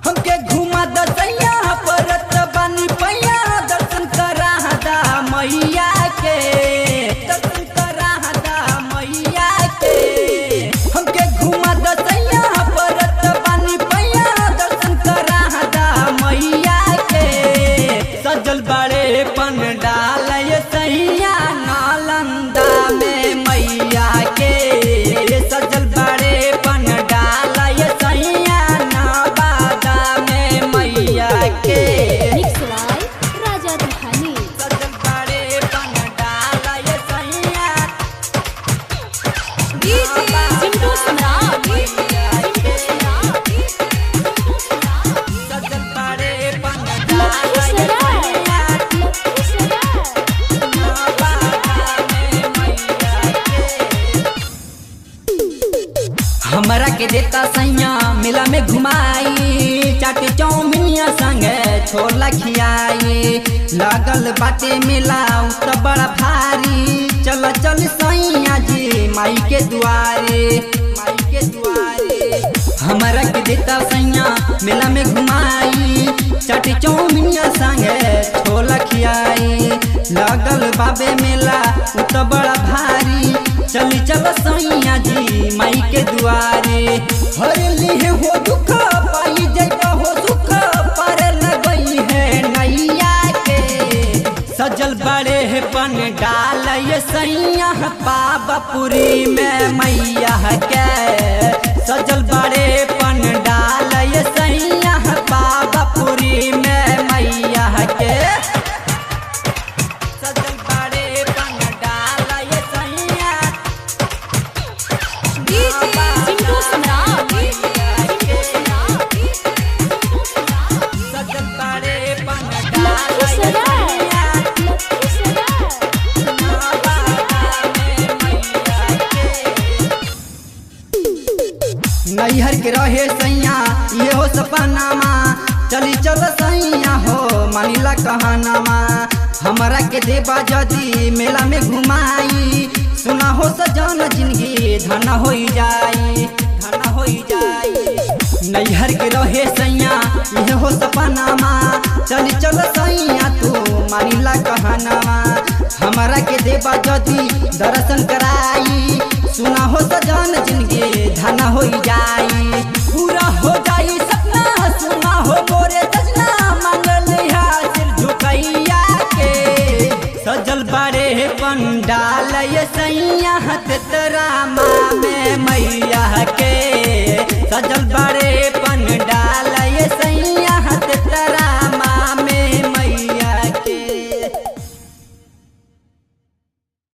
हमके घुमा दसैया परत बानी पैया दर्शन कराहदा मैया के दर्शन कराहदा मैया के हमके घुमा दसैया परत बानी पैया दर्शन कराहदा मैया के सजल बड़े पंडाल ये सैया नालंदा में मैया के सजल बड़े पंडाल ये सैया नवादा में मैया के राजा दुखानी सजल बड़े पंडाल ये सैया चिंटू सम्राट सजल बड़े पंडाल ये सैया हमरा के देता सैया मेला में घुमाई चाट चौमिनिया संगे छोला खियाई लागल बाटे मेला तो बड़ा भारी चल चल सैया जी माई के दुआरे माई के दुआरे हमरा के देता सैया मेला में घुमाई चाट चौमिनिया संगे छोला खियाई लागल बाबे मेला तो बड़ा भारी चली चल सैया जी माई के दुआरे हर लिए हो दुख पाई जैबा हो सुख पर लगई है नैया के सजल बड़े है पंडाल ये सैया पावापुरी में मैया के सजल बड़े पंडाल ये सैया पावापुरी में मैया के सजल बड़े पंडाल ये सैया चिंटू सम्राट सजल बड़े पंडाल ये सैया नैहर के रहे सैया ये हो सपनामा चली चल सैया हो मानिला कहनामा हमरा के देबा जदी मेला में घुमाई सुना हो सजन जिंदगी धन हो जाई धन हो जाई नैहर के रहे सैया ये हो सपनामा चली चल सैया तू मानिला कहनामा हमरा के देबा जदी दर्शन कराई सुना हो सजन जिंदगी धन हो जाई पूरा हो जाई सपना सुना हो मोरे सजना मंगल हासिल झुकैया के सजल बड़े पंडाल ये सैया तेरा माँ में मैया के सजल बड़े